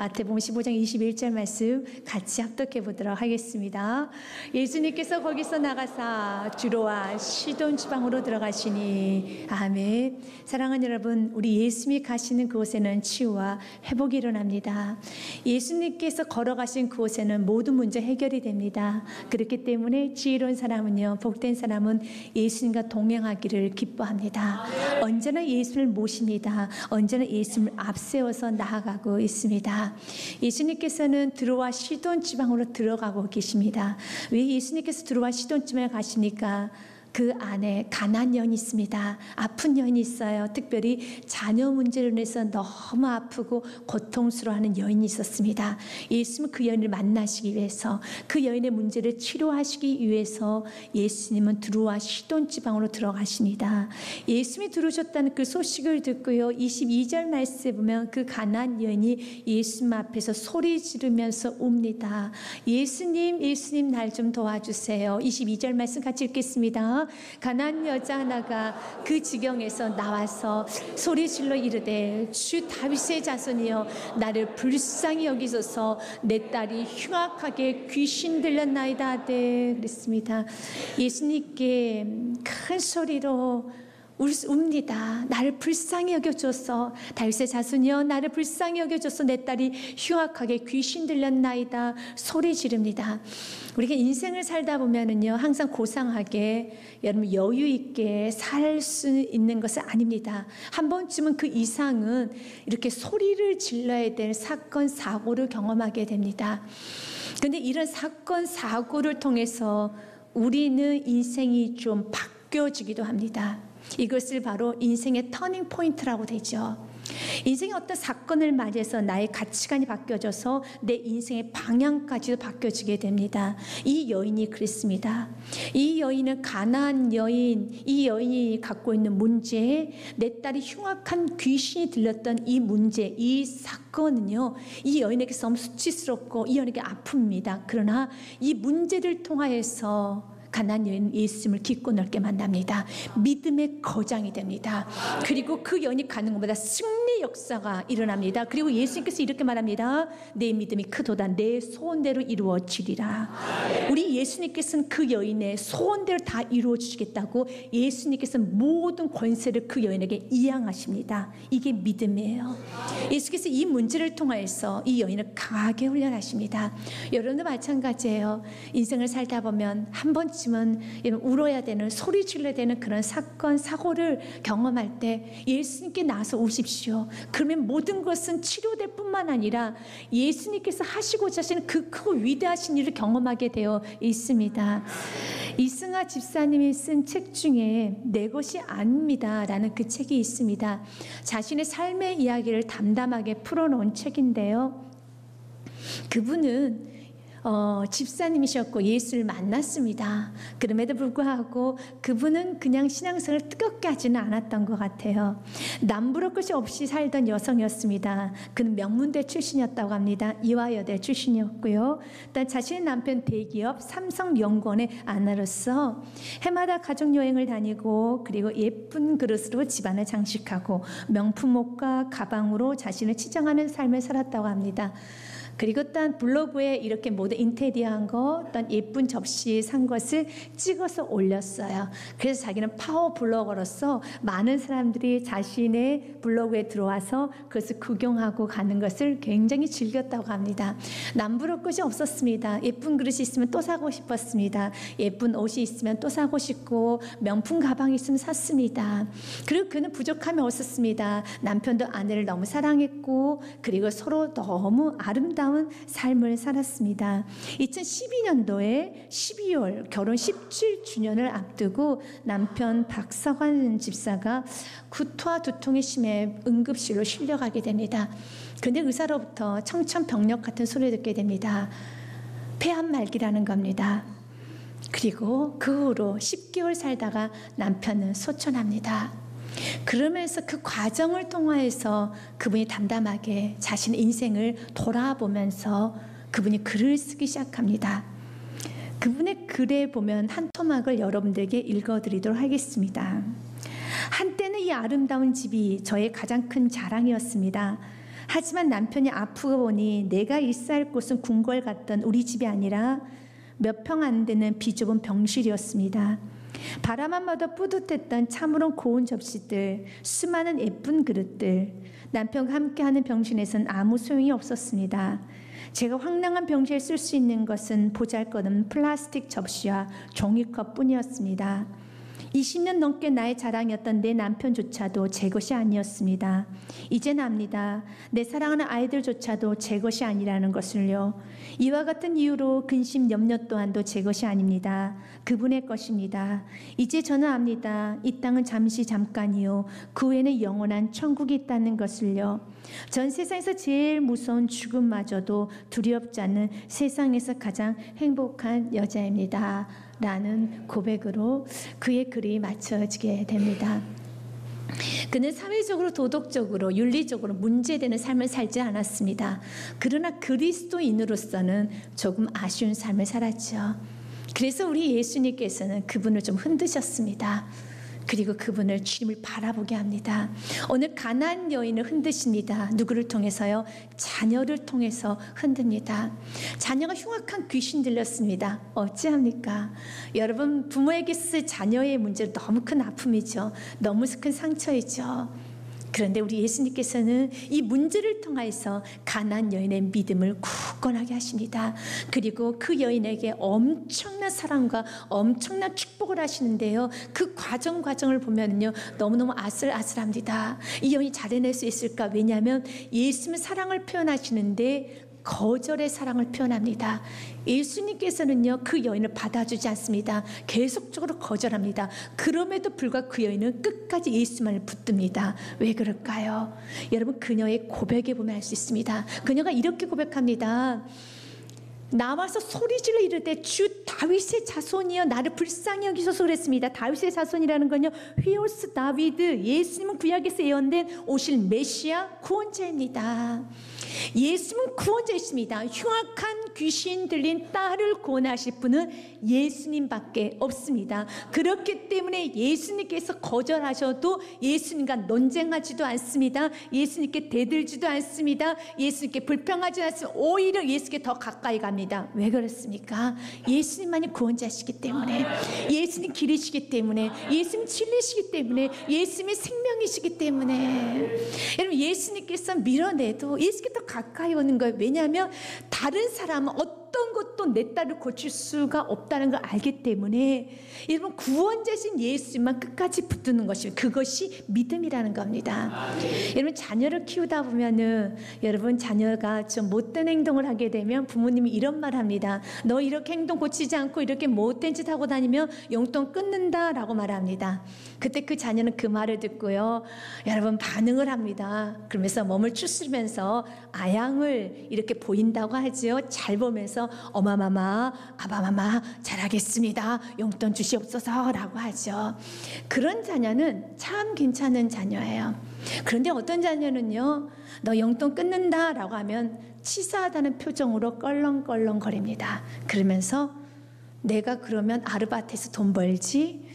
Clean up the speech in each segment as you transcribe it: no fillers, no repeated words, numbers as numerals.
마태복음 15장 21절 말씀 같이 합독해 보도록 하겠습니다. 예수님께서 거기서 나가사 주로와 시돈 지방으로 들어가시니. 아멘. 사랑하는 여러분, 우리 예수님이 가시는 그곳에는 치유와 회복이 일어납니다. 예수님께서 걸어가신 그곳에는 모든 문제 해결이 됩니다. 그렇기 때문에 지혜로운 사람은요, 복된 사람은 예수님과 동행하기를 기뻐합니다. 언제나 예수를 모십니다. 언제나 예수를 앞세워서 나아가고 있습니다. 예수님께서는 드로와 시돈 지방으로 들어가고 계십니다. 왜 예수님께서 드로와 시돈 지방에 가십니까? 그 안에 가난한 여인이 있습니다. 아픈 여인이 있어요. 특별히 자녀 문제로 인해서 너무 아프고 고통스러워하는 여인이 있었습니다. 예수님은 그 여인을 만나시기 위해서, 그 여인의 문제를 치료하시기 위해서 예수님은 드로와 시돈 지방으로 들어가십니다. 예수님이 들어오셨다는 그 소식을 듣고요, 22절 말씀에 보면 그 가난한 여인이 예수님 앞에서 소리 지르면서 옵니다. 예수님, 예수님 날 좀 도와주세요. 22절 말씀 같이 읽겠습니다. 가난한 여자 하나가 그 지경에서 나와서 소리질러 이르되, 주 다윗의 자손이여 나를 불쌍히 여기소서, 내 딸이 흉악하게 귀신 들렸나이다 하되 그랬습니다. 예수님께 큰 소리로 웁니다. 나를 불쌍히 여겨줘서, 다윗의 자손이여 나를 불쌍히 여겨줘서, 내 딸이 흉악하게 귀신 들렸나이다 소리 지릅니다. 우리가 인생을 살다 보면은요, 항상 고상하게, 여러분 여유 있게 살 수 있는 것은 아닙니다. 한 번쯤은 그 이상은 이렇게 소리를 질러야 될 사건 사고를 경험하게 됩니다. 그런데 이런 사건 사고를 통해서 우리는 인생이 좀 바뀌어지기도 합니다. 이것을 바로 인생의 터닝 포인트라고 되죠. 인생의 어떤 사건을 맞이해서 나의 가치관이 바뀌어져서 내 인생의 방향까지도 바뀌어지게 됩니다. 이 여인이 그랬습니다. 이 여인은 가난한 여인, 이 여인이 갖고 있는 문제, 내 딸이 흉악한 귀신이 들렸던 이 문제, 이 사건은요, 이 여인에게서 너무 수치스럽고 이 여인에게 아픕니다. 그러나 이 문제를 통하여서 가난한 여인 예수님을 깊고 넓게 만납니다. 믿음의 거장이 됩니다. 그리고 그 여인이 가는 것보다 승리 역사가 일어납니다. 그리고 예수님께서 이렇게 말합니다. 내 믿음이 크도다. 내 소원대로 이루어지리라. 우리 예수님께서는 그 여인의 소원대로 다 이루어주시겠다고 예수님께서는 모든 권세를 그 여인에게 이양하십니다. 이게 믿음이에요. 예수께서 이 문제를 통하여서 이 여인을 강하게 훈련하십니다. 여러분도 마찬가지예요. 인생을 살다 보면 한 번쯤은 울어야 되는, 소리 질러야 되는 그런 사건 사고를 경험할 때 예수님께 나서 오십시오. 그러면 모든 것은 치료될 뿐만 아니라 예수님께서 하시고자 하시는 그 크고 위대하신 일을 경험하게 되어 있습니다. 이승하 집사님이 쓴 책 중에 내 것이 아닙니다 라는 그 책이 있습니다. 자신의 삶의 이야기를 담담하게 풀어놓은 책인데요, 그분은 집사님이셨고 예수를 만났습니다. 그럼에도 불구하고 그분은 그냥 신앙생활을 뜨겁게 하지는 않았던 것 같아요. 남부러울 것이 없이 살던 여성이었습니다. 그는 명문대 출신이었다고 합니다. 이화여대 출신이었고요. 또 자신의 남편 대기업 삼성연구원의 아내로서 해마다 가족여행을 다니고, 그리고 예쁜 그릇으로 집안을 장식하고 명품 옷과 가방으로 자신을 치장하는 삶을 살았다고 합니다. 그리고 또 블로그에 이렇게 모두 인테리어한 거, 또 예쁜 접시 산 것을 찍어서 올렸어요. 그래서 자기는 파워 블로거로서 많은 사람들이 자신의 블로그에 들어와서 그것을 구경하고 가는 것을 굉장히 즐겼다고 합니다. 남부러울 것이 없었습니다. 예쁜 그릇이 있으면 또 사고 싶었습니다. 예쁜 옷이 있으면 또 사고 싶고, 명품 가방이 있으면 샀습니다. 그리고 그는 부족함이 없었습니다. 남편도 아내를 너무 사랑했고, 그리고 서로 너무 아름다운 삶을 살았습니다. 2012년도에 12월 결혼 17주년을 앞두고 남편 박서관 집사가 구토와 두통이 심해 응급실로 실려가게 됩니다. 그런데 의사로부터 청천벽력 같은 소리를 듣게 됩니다. 폐암 말기라는 겁니다. 그리고 그 후로 10개월 살다가 남편은 소천합니다. 그러면서 그 과정을 통하여서 그분이 담담하게 자신의 인생을 돌아보면서 그분이 글을 쓰기 시작합니다. 그분의 글에 보면 한 토막을 여러분들에게 읽어드리도록 하겠습니다. 한때는 이 아름다운 집이 저의 가장 큰 자랑이었습니다. 하지만 남편이 아프고 보니 내가 있어야 할 곳은 궁궐 같던 우리 집이 아니라 몇 평 안 되는 비좁은 병실이었습니다. 바라만 봐도 뿌듯했던 참으로 고운 접시들, 수많은 예쁜 그릇들. 남편과 함께하는 병실에선 아무 소용이 없었습니다. 제가 황량한 병실에 쓸 수 있는 것은 보잘것없는 플라스틱 접시와 종이컵 뿐이었습니다. 20년 넘게 나의 자랑이었던 내 남편조차도 제 것이 아니었습니다. 이젠 압니다. 내 사랑하는 아이들조차도 제 것이 아니라는 것을요. 이와 같은 이유로 근심 염려 또한도 제 것이 아닙니다. 그분의 것입니다. 이제 저는 압니다. 이 땅은 잠시 잠깐이요. 그 후에는 영원한 천국이 있다는 것을요. 전 세상에서 제일 무서운 죽음마저도 두렵지 않는 세상에서 가장 행복한 여자입니다. 라는 고백으로 그의 글이 마쳐지게 됩니다. 그는 사회적으로, 도덕적으로, 윤리적으로 문제되는 삶을 살지 않았습니다. 그러나 그리스도인으로서는 조금 아쉬운 삶을 살았죠. 그래서 우리 예수님께서는 그분을 좀 흔드셨습니다. 그리고 그분을 주님을 바라보게 합니다. 오늘 가나안 여인을 흔드십니다. 누구를 통해서요? 자녀를 통해서 흔듭니다. 자녀가 흉악한 귀신 들렸습니다. 어찌합니까? 여러분, 부모에게 쓸 자녀의 문제는 너무 큰 아픔이죠. 너무 큰 상처이죠. 그런데 우리 예수님께서는 이 문제를 통해서 가나안 여인의 믿음을 굳건하게 하십니다. 그리고 그 여인에게 엄청난 사랑과 엄청난 축복을 하시는데요. 그 과정을 보면요, 너무너무 아슬아슬합니다. 이 여인이 잘해낼 수 있을까? 왜냐하면 예수님은 사랑을 표현하시는데 거절의 사랑을 표현합니다. 예수님께서는요, 그 여인을 받아주지 않습니다. 계속적으로 거절합니다. 그럼에도 불구하고 그 여인은 끝까지 예수만을 붙듭니다. 왜 그럴까요? 여러분, 그녀의 고백에 보면 알 수 있습니다. 그녀가 이렇게 고백합니다. 나와서 소리질러 이르되 주 다윗의 자손이여 나를 불쌍히 여기소서 그랬습니다. 다윗의 자손이라는 건요, 휘오스 다비드, 예수님은 구약에서 예언된 오실 메시아 구원자입니다. 예수님은 구원자이십니다. 흉악한 귀신 들린 딸을 구원하실 분은 예수님밖에 없습니다. 그렇기 때문에 예수님께서 거절하셔도 예수님과 논쟁하지도 않습니다. 예수님께 대들지도 않습니다. 예수님께 불평하지 않습니다. 오히려 예수님께 더 가까이 갑니다. 왜 그렇습니까? 예수님만이 구원자시기 때문에, 예수님 길이시기 때문에, 예수님 진리시기 때문에, 예수님의 생명이시기 때문에. 여러분, 예수님께서 밀어내도 예수님께 더 가까이 오는 거예요. 왜냐하면 다른 사람은 어떤 것도 내 딸을 고칠 수가 없다는 걸 알기 때문에 여러분, 구원자신 예수님만 끝까지 붙드는 것이, 그것이 믿음이라는 겁니다. 여러분, 자녀를 키우다 보면은 여러분, 자녀가 좀 못된 행동을 하게 되면 부모님이 이런 말 합니다. 너 이렇게 행동 고치지 않고 이렇게 못된 짓 하고 다니면 용돈 끊는다라고 말합니다. 그때 그 자녀는 그 말을 듣고요, 여러분, 반응을 합니다. 그러면서 몸을 추스르면서 아양을 이렇게 보인다고 하죠. 잘 보면서 어마마마, 아바마마 잘하겠습니다. 용돈 주시옵소서라고 하죠. 그런 자녀는 참 괜찮은 자녀예요. 그런데 어떤 자녀는요, 너 용돈 끊는다라고 하면 치사하다는 표정으로 껄렁껄렁거립니다. 그러면서 내가 그러면 아르바이트에서 돈 벌지?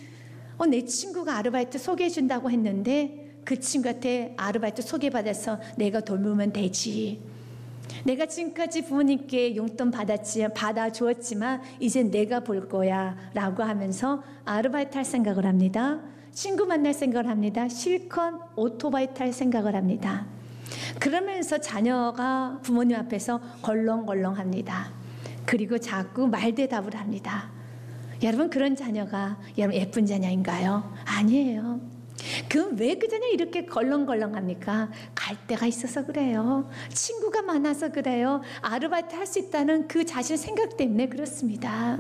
내 친구가 아르바이트 소개해준다고 했는데 그 친구한테 아르바이트 소개받아서 내가 돌보면 되지. 내가 지금까지 부모님께 용돈 받아주었지만 이제 내가 볼 거야 라고 하면서 아르바이트 할 생각을 합니다. 친구 만날 생각을 합니다. 실컷 오토바이 탈 생각을 합니다. 그러면서 자녀가 부모님 앞에서 걸렁걸렁합니다. 그리고 자꾸 말대답을 합니다. 여러분, 그런 자녀가 여러분 예쁜 자녀인가요? 아니에요. 그럼 왜 그 자녀 이렇게 걸렁걸렁합니까? 갈 데가 있어서 그래요. 친구가 많아서 그래요. 아르바이트 할 수 있다는 그 자신 생각 때문에 그렇습니다.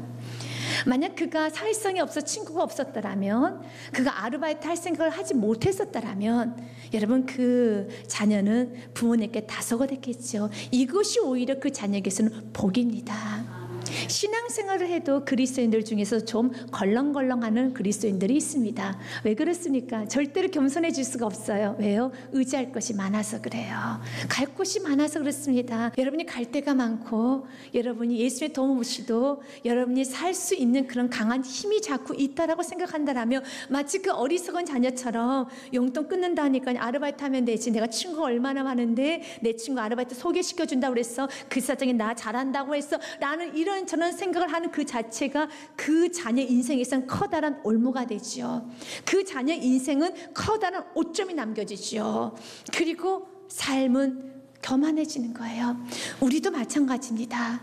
만약 그가 사회성이 없어 친구가 없었더라면, 그가 아르바이트 할 생각을 하지 못했었더라면 여러분, 그 자녀는 부모님께 다소가 됐겠죠. 이것이 오히려 그 자녀에게서는 복입니다. 신앙생활을 해도 그리스도인들 중에서 좀 걸렁걸렁하는 그리스도인들이 있습니다. 왜 그렇습니까? 절대로 겸손해질 수가 없어요. 왜요? 의지할 것이 많아서 그래요. 갈 곳이 많아서 그렇습니다. 여러분이 갈 데가 많고 여러분이 예수의 도움 없이도 여러분이 살 수 있는 그런 강한 힘이 자꾸 있다라고 생각한다라면 마치 그 어리석은 자녀처럼 용돈 끊는다니까 아르바이트 하면 되지. 내가 친구가 얼마나 많은데 내 친구 아르바이트 소개시켜준다고 그랬어. 그 사장이 나 잘한다고 했어. 라는 이런 저런 생각을 하는 그 자체가 그 자녀 인생에선 커다란 올무가 되죠. 그 자녀 인생은 커다란 오점이 남겨지죠. 그리고 삶은 교만해지는 거예요. 우리도 마찬가지입니다.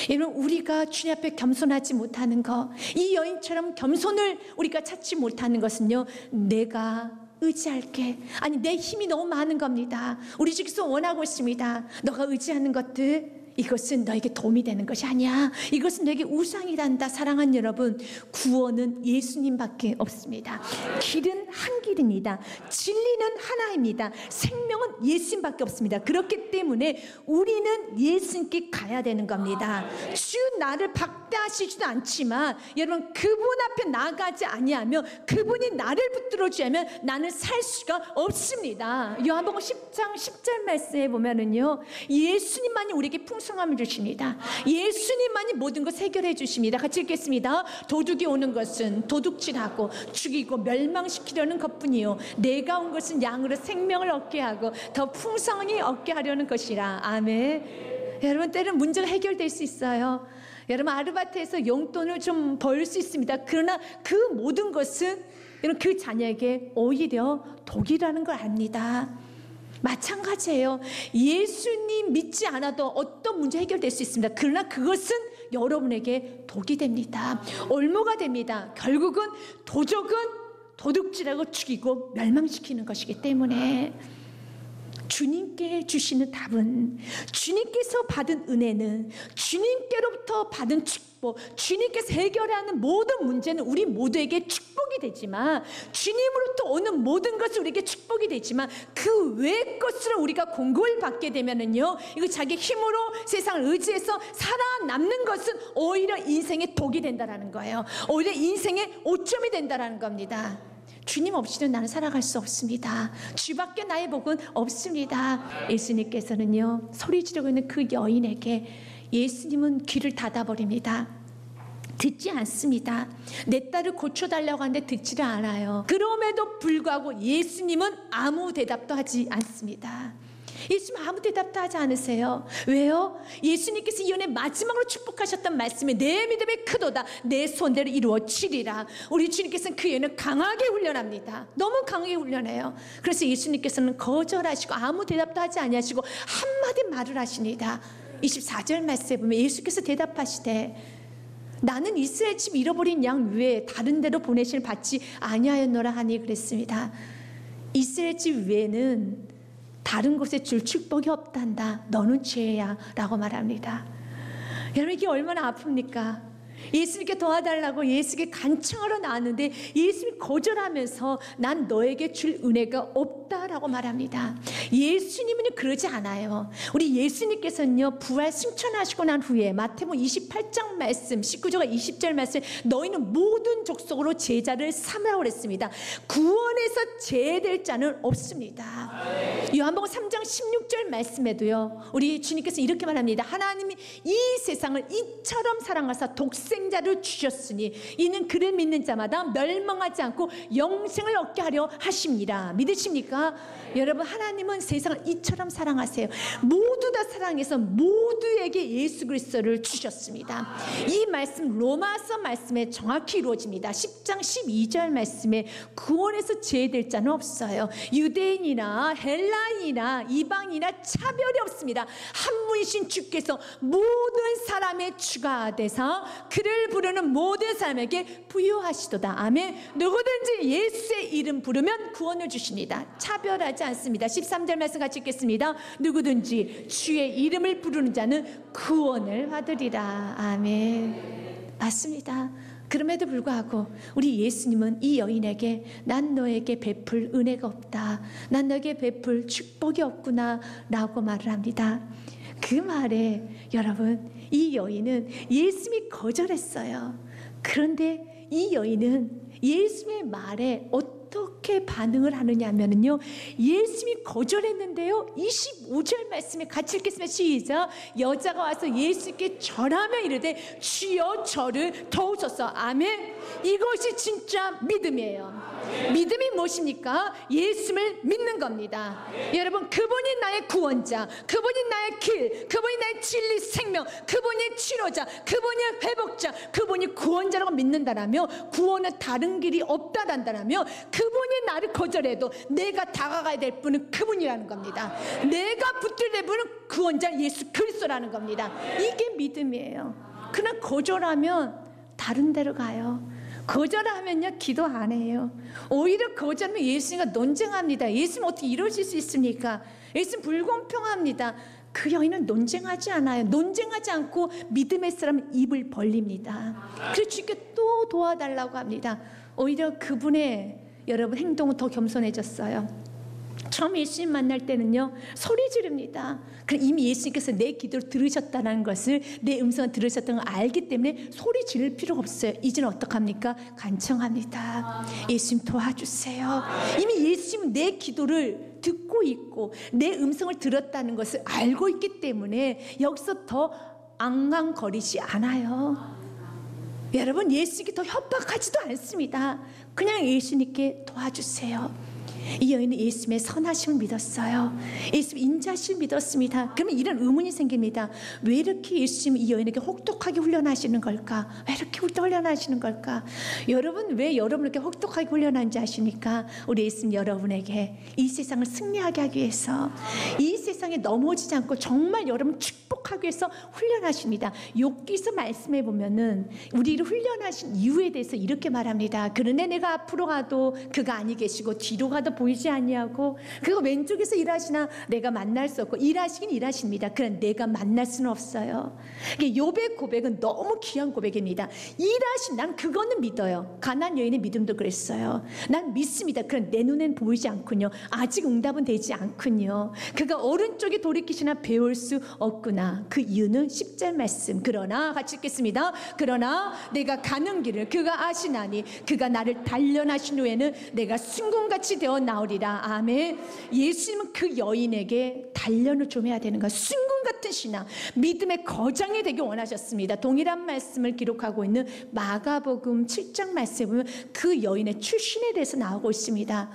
여러분, 우리가 주님 앞에 겸손하지 못하는 거, 이 여인처럼 겸손을 우리가 찾지 못하는 것은요, 내가 의지할게, 아니 내 힘이 너무 많은 겁니다. 우리 중에서 원하고 있습니다. 너가 의지하는 것들, 이것은 너에게 도움이 되는 것이 아니야. 이것은 너에게 우상이란다. 사랑하는 여러분, 구원은 예수님밖에 없습니다. 길은 한 길입니다. 진리는 하나입니다. 생명은 예수님밖에 없습니다. 그렇기 때문에 우리는 예수님께 가야 되는 겁니다. 주 나를 박대하시지도 않지만 여러분, 그분 앞에 나가지 아니하면, 그분이 나를 붙들어주지 않으면 나는 살 수가 없습니다. 요한복음 10장 10절 말씀에 보면은요, 예수님만이 우리에게 풍성함을 주십니다. 예수님만이 모든 것 해결해 주십니다. 같이 읽겠습니다. 도둑이 오는 것은 도둑질하고 죽이고 멸망시키려는 것뿐이요, 내가 온 것은 양으로 생명을 얻게 하고 더 풍성히 얻게 하려는 것이라. 아멘. 여러분, 때로는 문제가 해결될 수 있어요. 여러분, 아르바이트에서 용돈을 좀 벌 수 있습니다. 그러나 그 모든 것은 여러분, 그 자녀에게 오히려 독이라는 걸 압니다. 마찬가지예요. 예수님 믿지 않아도 어떤 문제 해결될 수 있습니다. 그러나 그것은 여러분에게 독이 됩니다. 올무가 됩니다. 결국은 도적은 도둑질하고 죽이고 멸망시키는 것이기 때문에 주님께 주시는 답은, 주님께서 받은 은혜는, 주님께로부터 받은 축복, 주님께서 해결하는 모든 문제는 우리 모두에게 축복이 되지만, 주님으로부터 오는 모든 것은 우리에게 축복이 되지만, 그 외의 것으로 우리가 공급을 받게 되면은요, 이거 자기 힘으로 세상을 의지해서 살아남는 것은 오히려 인생의 독이 된다라는 거예요. 오히려 인생의 오점이 된다라는 겁니다. 주님 없이는 나는 살아갈 수 없습니다. 주밖에 나의 복은 없습니다. 예수님께서는요, 소리 지르고 있는 그 여인에게 예수님은 귀를 닫아버립니다. 듣지 않습니다. 내 딸을 고쳐달라고 하는데 듣지를 않아요. 그럼에도 불구하고 예수님은 아무 대답도 하지 않습니다. 예수님 아무 대답도 하지 않으세요. 왜요? 예수님께서 이 연애 마지막으로 축복하셨던 말씀에 내 믿음이 크도다, 내 손대로 이루어지리라. 우리 주님께서는 그 연애 강하게 훈련합니다. 너무 강하게 훈련해요. 그래서 예수님께서는 거절하시고 아무 대답도 하지 아니하시고 한마디 말을 하십니다. 24절 말씀에 보면 예수께서 대답하시되, 나는 이스라엘 집 잃어버린 양 외에 다른 데로 보내심을 받지 아니하였노라 하니 그랬습니다. 이스라엘 집 외에는 다른 곳에 줄 축복이 없단다. 너는 죄야 라고 말합니다. 여러분, 이게 얼마나 아픕니까? 예수님께 도와달라고 예수님께 간청하러 나왔는데 예수님이 거절하면서 난 너에게 줄 은혜가 없다라고 말합니다. 예수님은 그러지 않아요. 우리 예수님께서는요, 부활 승천하시고 난 후에 마태복음 28장 말씀 19절과 20절 말씀, 너희는 모든 족속으로 제자를 삼으라고 그랬습니다. 구원에서 제외될 자는 없습니다. 요한복음 3장 16절 말씀에도요, 우리 주님께서 이렇게 말합니다. 하나님이 이 세상을 이처럼 사랑하사 독생자를 주셨으니 이는 그를 믿는 자마다 멸망하지 않고 영생을 얻게 하려 하십니다. 믿으십니까? 여러분, 하나님은 세상을 이처럼 사랑하세요. 모두 다 사랑해서 모두에게 예수 그리스도를 주셨습니다. 이 말씀 로마서 말씀에 정확히 이루어집니다. 10장 12절 말씀에 구원에서 제외될 자는 없어요. 유대인이나 헬라인이나 이방이나 차별이 없습니다. 한 분이신 주께서 모든 사람의 주가 되사 그를 부르는 모든 사람에게 부여하시도다. 아멘. 누구든지 예수의 이름 부르면 구원을 주십니다. 차별하지 않습니다. 13절 말씀 같이 읽겠습니다. 누구든지 주의 이름을 부르는 자는 구원을 받으리라. 아멘. 맞습니다. 그럼에도 불구하고 우리 예수님은 이 여인에게 난 너에게 베풀 은혜가 없다, 난 너에게 베풀 축복이 없구나 라고 말을 합니다. 그 말에 여러분, 이 여인은 예수님이 거절했어요. 그런데 이 여인은 예수님의 말에 어떻게 반응을 하느냐 하면요, 예수님이 거절했는데요, 25절 말씀에 같이 읽겠습니다. 시작. 여자가 와서 예수님께 절하며 이르되 주여 저를 도우소서. 아멘. 이것이 진짜 믿음이에요. 믿음이 무엇입니까? 예수를 믿는 겁니다. 여러분, 그분이 나의 구원자, 그분이 나의 길, 그분이 나의 진리 생명, 그분이 치료자, 그분이 회복자, 그분이 구원자라고 믿는다라며, 구원은 다른 길이 없다란다라며, 그분이 나를 거절해도 내가 다가가야 될 분은 그분이라는 겁니다. 내가 붙들야 될 분은 구원자 예수 그리스도라는 겁니다. 이게 믿음이에요. 그러나 거절하면 다른 데로 가요. 거절하면요, 기도 안 해요. 오히려 거절하면 예수님과 논쟁합니다. 예수님 어떻게 이러실 수 있습니까? 예수님 불공평합니다. 그 여인은 논쟁하지 않아요. 논쟁하지 않고 믿음의 사람은 입을 벌립니다. 그래서 주님께 또 도와달라고 합니다. 오히려 그분의 여러분 행동은 더 겸손해졌어요. 처음 예수님 만날 때는요, 소리 지릅니다. 그럼 이미 예수님께서 내 기도를 들으셨다는 것을, 내 음성을 들으셨다는 걸 알기 때문에 소리 지를 필요가 없어요. 이제는 어떡합니까? 간청합니다. 예수님 도와주세요. 이미 예수님은 내 기도를 듣고 있고 내 음성을 들었다는 것을 알고 있기 때문에 여기서 더 앙앙거리지 않아요. 여러분, 예수님께 더 협박하지도 않습니다. 그냥 예수님께 도와주세요. 이 여인은 예수님의 선하심을 믿었어요. 예수님의 인자심을 믿었습니다. 그러면 이런 의문이 생깁니다. 왜 이렇게 예수님은 이 여인에게 혹독하게 훈련하시는 걸까? 왜 이렇게 훈련하시는 걸까? 여러분, 왜 여러분을 이렇게 혹독하게 훈련하는지 아십니까? 우리 예수님 여러분에게 이 세상을 승리하게 하기 위해서, 이 세상에 넘어지지 않고 정말 여러분 축복하기 위해서 훈련하십니다. 욥기서 말씀해 보면은 우리를 훈련하신 이유에 대해서 이렇게 말합니다. 그런데 내가 앞으로 가도 그가 아니 계시고 뒤로 가도 보이지 아니하고, 그리고 왼쪽에서 일하시나 내가 만날 수 없고, 일하시긴 일하십니다. 그러나 내가 만날 수는 없어요. 욥의 고백은 너무 귀한 고백입니다. 일하신, 난 그거는 믿어요. 가나안 여인의 믿음도 그랬어요. 난 믿습니다. 그러나 내 눈엔 보이지 않군요. 아직 응답은 되지 않군요. 그가 오른쪽에 돌이키시나 배울 수 없구나. 그 이유는 10절 말씀. 그러나 같이 읽겠습니다. 그러나 내가 가는 길을 그가 아시나니 그가 나를 단련하신 후에는 내가 순금같이 되어 나오리라. 아멘. 예수님은 그 여인에게 단련을 좀 해야 되는 거야. 순금 같은 신앙, 믿음의 거장이 되기 원하셨습니다. 동일한 말씀을 기록하고 있는 마가복음 7장 말씀에 보면 그 여인의 출신에 대해서 나오고 있습니다.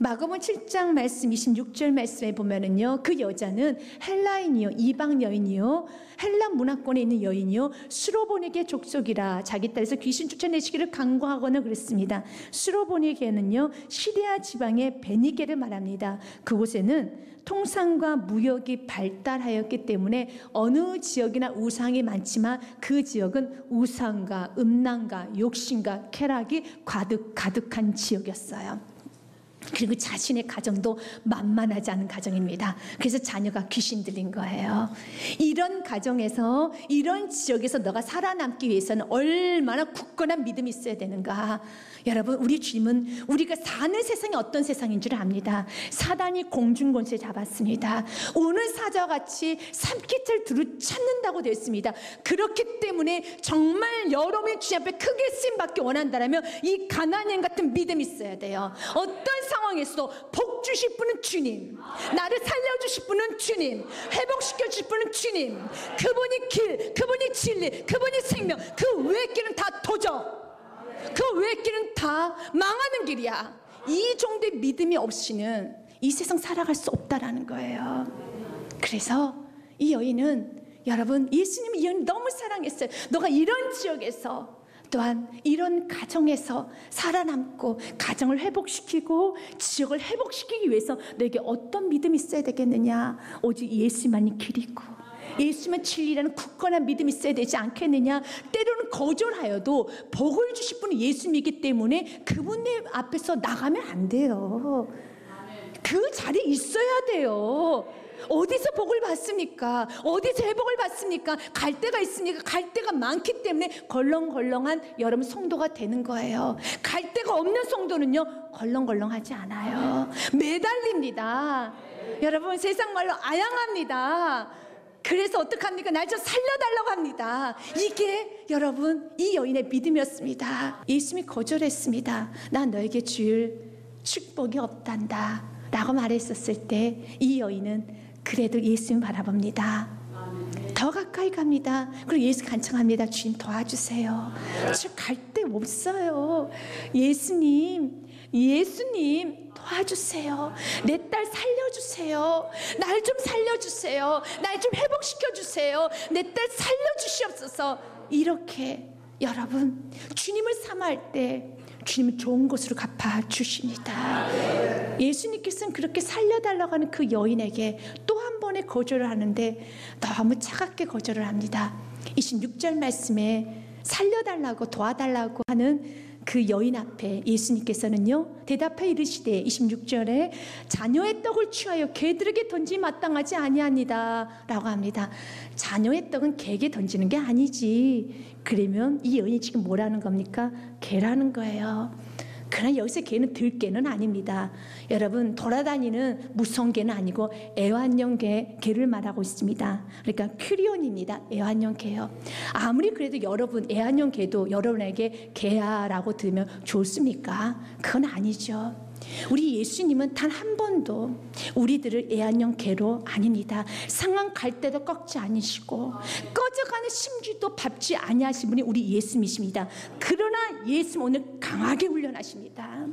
마가복음 7장 말씀 26절 말씀에 보면은요, 그 여자는 헬라인이요, 이방 여인이요, 헬라 문화권에 있는 여인이요, 수로보니게 족속이라 자기 딸에서 귀신 쫓아내시기를 간구하거나 그랬습니다. 수로보니게는요, 시리아 지방의 베니게를 말합니다. 그곳에는 통상과 무역이 발달하였기 때문에 어느 지역이나 우상이 많지만 그 지역은 우상과 음란과 욕심과 쾌락이 가득한 지역이었어요. 그리고 자신의 가정도 만만하지 않은 가정입니다. 그래서 자녀가 귀신 들린 거예요. 이런 가정에서, 이런 지역에서 너가 살아남기 위해서는 얼마나 굳건한 믿음이 있어야 되는가. 여러분, 우리 주님은 우리가 사는 세상이 어떤 세상인 줄 압니다. 사단이 공중권세 잡았습니다. 오는 사자와 같이 삼키틀 두루 찾는다고 되어 있습니다. 그렇기 때문에 정말 여러분의 주님 앞에 크게 쓰임받기 원한다면 이 가나안 같은 믿음이 있어야 돼요. 어떤 상황에서도 복 주실 분은 주님, 나를 살려주실 분은 주님, 회복시켜 주실 분은 주님. 그분이 길, 그분이 진리, 그분이 생명. 그 외의 길은 다 도적, 그 외의 길은 다 망하는 길이야. 이 정도의 믿음이 없이는 이 세상 살아갈 수 없다라는 거예요. 그래서 이 여인은, 여러분, 예수님 이 여인 너무 사랑했어요. 너가 이런 지역에서, 또한 이런 가정에서 살아남고 가정을 회복시키고 지역을 회복시키기 위해서 너에게 어떤 믿음이 있어야 되겠느냐? 오직 예수만이 길이고 예수만 진리라는 굳건한 믿음이 있어야 되지 않겠느냐? 때로는 거절하여도 복을 주실 분은 예수님이기 때문에 그분의 앞에서 나가면 안 돼요. 그 자리에 있어야 돼요. 어디서 복을 받습니까? 어디서 회복을 받습니까? 갈 데가 있으니까, 갈 데가 많기 때문에 걸렁걸렁한 여러분 성도가 되는 거예요. 갈 데가 없는 성도는요, 걸렁걸렁하지 않아요. 매달립니다. 여러분, 세상 말로 아양합니다. 그래서 어떡합니까? 날 좀 살려달라고 합니다. 이게 여러분 이 여인의 믿음이었습니다. 예수님이 거절했습니다. 난 너에게 줄 축복이 없단다 라고 말했었을 때 이 여인은 그래도 예수님 바라봅니다. 더 가까이 갑니다. 그리고 예수 간청합니다. 주님 도와주세요. 저 갈 데 없어요. 예수님 도와주세요. 내 딸 살려주세요. 날 좀 살려주세요. 날 좀 회복시켜주세요. 내 딸 살려주시옵소서. 이렇게 여러분 주님을 사모할 때 주님은 좋은 곳으로 갚아주십니다. 예수님께서는 그렇게 살려달라고 하는 그 여인에게 또 한 번의 거절을 하는데 너무 차갑게 거절을 합니다. 26절 말씀에 살려달라고 도와달라고 하는 그 여인 앞에 예수님께서는요 대답해 이르시되 26절에 자녀의 떡을 취하여 개들에게 던지 마땅하지 아니하니다 라고 합니다. 자녀의 떡은 개에게 던지는 게 아니지. 그러면 이 여인이 지금 뭐라는 겁니까? 개라는 거예요. 그러나 여기서 개는 들개는 아닙니다. 여러분 돌아다니는 무서운 개는 아니고 애완용 개를 말하고 있습니다. 그러니까 큐리온입니다. 애완용 개요. 아무리 그래도 여러분 애완용 개도 여러분에게 개야라고 들으면 좋습니까? 그건 아니죠. 우리 예수님은 단 한 번도 우리들을 애완용 개로 아닙니다. 상한 갈대도 꺾지 않으시고 꺼져가는 심지도 밟지 아니하신 분이 우리 예수님이십니다. 그러나 예수님 오늘 강하게 훈련하십니다.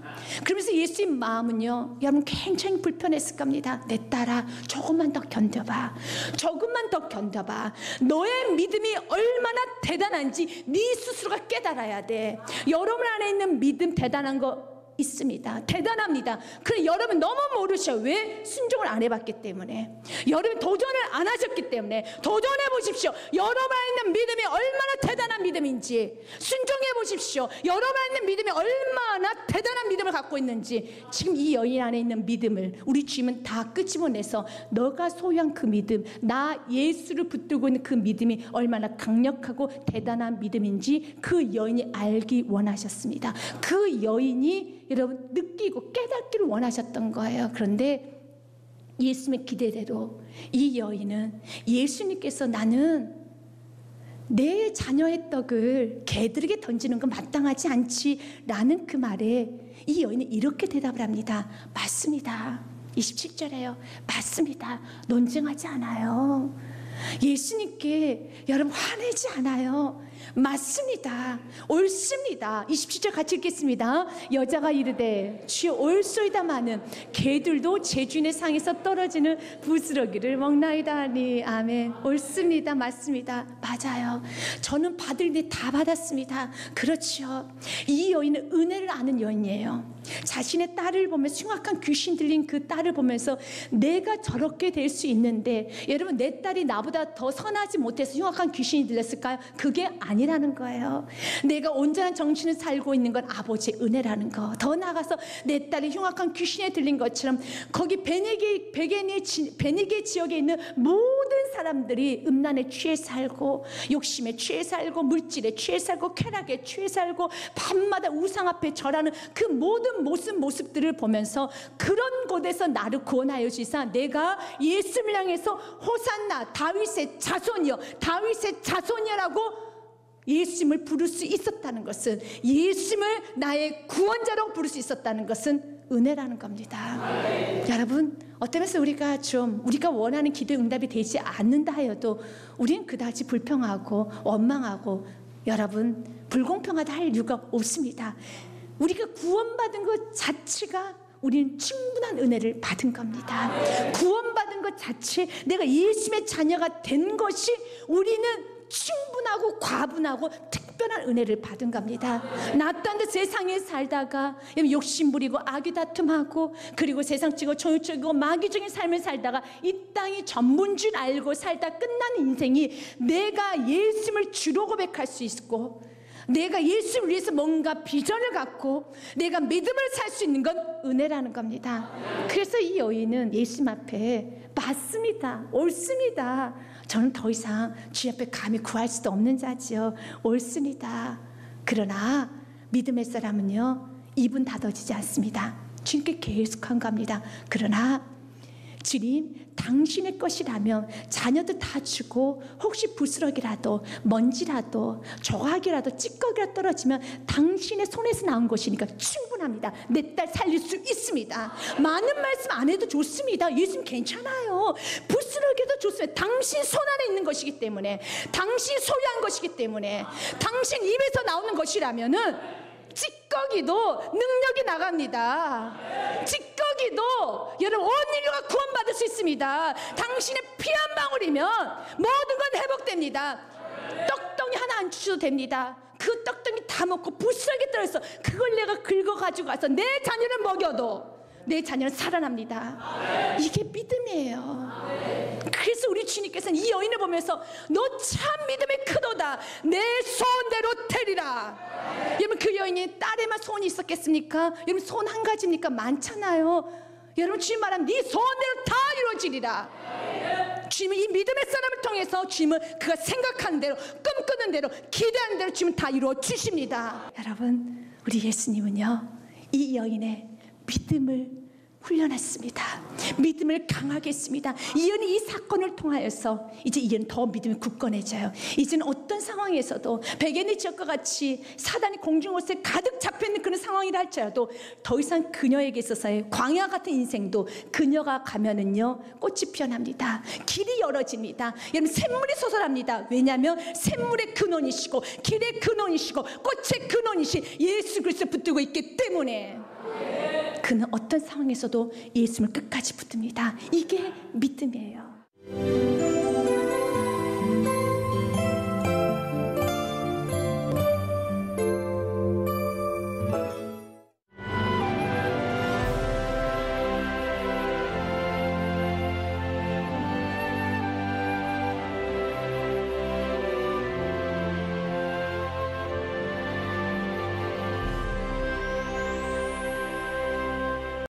그러면서 예수님 마음은요 여러분 굉장히 불편했을 겁니다. 내 딸아 조금만 더 견뎌봐. 조금만 더 견뎌봐. 너의 믿음이 얼마나 대단한지 네 스스로가 깨달아야 돼. 여러분 안에 있는 믿음 대단한 거 있습니다. 대단합니다. 그래 여러분 너무 모르셔. 왜? 순종을 안 해봤기 때문에. 여러분 도전을 안 하셨기 때문에. 도전해 보십시오. 여러분 안에 있는 믿음이 얼마나 대단한 믿음인지 순종해 보십시오. 여러분 안에 있는 믿음이 얼마나 대단한 믿음을 갖고 있는지. 지금 이 여인 안에 있는 믿음을 우리 주님은 다 끄집어내서 너가 소유한 그 믿음, 나 예수를 붙들고 있는 그 믿음이 얼마나 강력하고 대단한 믿음인지 그 여인이 알기 원하셨습니다. 그 여인이 여러분 느끼고 깨닫기를 원하셨던 거예요. 그런데 예수님의 기대대로 이 여인은 예수님께서 나는 내 자녀의 떡을 개들에게 던지는 건 마땅하지 않지라는 그 말에 이 여인이 이렇게 대답을 합니다. 맞습니다. 27절에요. 맞습니다. 논쟁하지 않아요. 예수님께 여러분 화내지 않아요. 맞습니다. 옳습니다. 27절 같이 읽겠습니다. 여자가 이르되 주여 옳소이다마는 개들도 제 주인의 상에서 떨어지는 부스러기를 먹나이다 하니 아멘. 옳습니다. 맞습니다. 맞아요. 저는 받을 일 다 받았습니다. 그렇죠. 이 여인은 은혜를 아는 여인이에요. 자신의 딸을 보면서 흉악한 귀신 들린 그 딸을 보면서 내가 저렇게 될 수 있는데 여러분 내 딸이 나보다 더 선하지 못해서 흉악한 귀신이 들렸을까요? 그게 아니라는 거예요. 내가 온전한 정신을 살고 있는 건 아버지의 은혜라는 거. 더 나아가서 내 딸이 흉악한 귀신에 들린 것처럼 거기 베니게 지역에 있는 모든 사람들이 음란에 취해 살고 욕심에 취해 살고 물질에 취해 살고 쾌락에 취해 살고 밤마다 우상 앞에 절하는 그 모든 모습들을 보면서 그런 곳에서 나를 구원하여 주시사 내가 예수를 향해서 호산나 다윗의 자손이여 다윗의 자손이라고 예수님을 부를 수 있었다는 것은 예수님을 나의 구원자라고 부를 수 있었다는 것은 은혜라는 겁니다. 여러분 어떤 면에서 우리가 원하는 기도의 응답이 되지 않는다 하여도 우리는 그다지 불평하고 원망하고 여러분 불공평하다 할 이유가 없습니다. 우리가 구원받은 것 자체가 우리는 충분한 은혜를 받은 겁니다. 구원받은 것 자체 내가 예수님의 자녀가 된 것이 우리는 충분하고 과분하고 특별한 은혜를 받은 겁니다. 낯도 듯 세상에 살다가 욕심 부리고 악의 다툼하고 그리고 세상적이고 정욕적이고 마귀적인 삶을 살다가 이 땅이 전부인 줄 알고 살다 끝나는 인생이 내가 예수님을 주로 고백할 수 있고 내가 예수를 위해서 뭔가 비전을 갖고 내가 믿음을 살 수 있는 건 은혜라는 겁니다. 그래서 이 여인은 예수님 앞에 맞습니다. 옳습니다. 저는 더 이상 주님 앞에 감히 구할 수도 없는 자지요. 옳습니다. 그러나 믿음의 사람은요 입은 닫아지지 않습니다. 주님께 계속 간구합니다. 그러나 주님, 당신의 것이라면 자녀들 다 주고 혹시 부스러기라도 먼지라도 조각이라도 찌꺼기라도 떨어지면 당신의 손에서 나온 것이니까 충분합니다. 내 딸 살릴 수 있습니다. 많은 말씀 안 해도 좋습니다. 예수님 괜찮아요. 부스러기도 좋습니다. 당신 손 안에 있는 것이기 때문에, 당신 소유한 것이기 때문에, 당신 입에서 나오는 것이라면은 찌꺼기도 능력이 나갑니다. 찌꺼기도 여러분 온 인류가 구원받을 수 있습니다. 당신의 피 한 방울이면 모든 건 회복됩니다. 떡덩이 하나 안 주셔도 됩니다. 그 떡덩이 다 먹고 부스러기 떨어서 그걸 내가 긁어가지고 가서 내 자녀를 먹여도 내 자녀는 살아납니다. 이게 믿음이에요. 그래서 우리 주님께서는 이 여인을 보면서 너 참 믿음이 크도다. 내 소원대로 되리라. 여러분 그 여인이 딸에만 소원이 있었겠습니까? 여러분 소원 한 가지입니까? 많잖아요. 여러분 주님 말하면 네 소원대로 다 이루어지리라. 주님은 이 믿음의 사람을 통해서 주님은 그가 생각하는 대로, 꿈꾸는 대로, 기대하는 대로 주님은 다 이루어 주십니다. 여러분 우리 예수님은요 이 여인의 믿음을 훈련했습니다. 믿음을 강하게 했습니다. 이 여인이 이 사건을 통하여서 이제 이 여인은 더 믿음이 굳건해져요. 이제는 어떤 상황에서도 베게니 지역과 같이 사단이 공중옷에 가득 잡혀있는 그런 상황이라 할지라도 더 이상 그녀에게 있어서의 광야 같은 인생도 그녀가 가면은요 꽃이 피어납니다. 길이 열어집니다. 여러분 샘물이 솟아납니다. 왜냐하면 샘물의 근원이시고 길의 근원이시고 꽃의 근원이신 예수 그리스도 붙들고 있기 때문에 그는 어떤 상황에서도 예수님을 끝까지 붙듭니다. 이게 믿음이에요.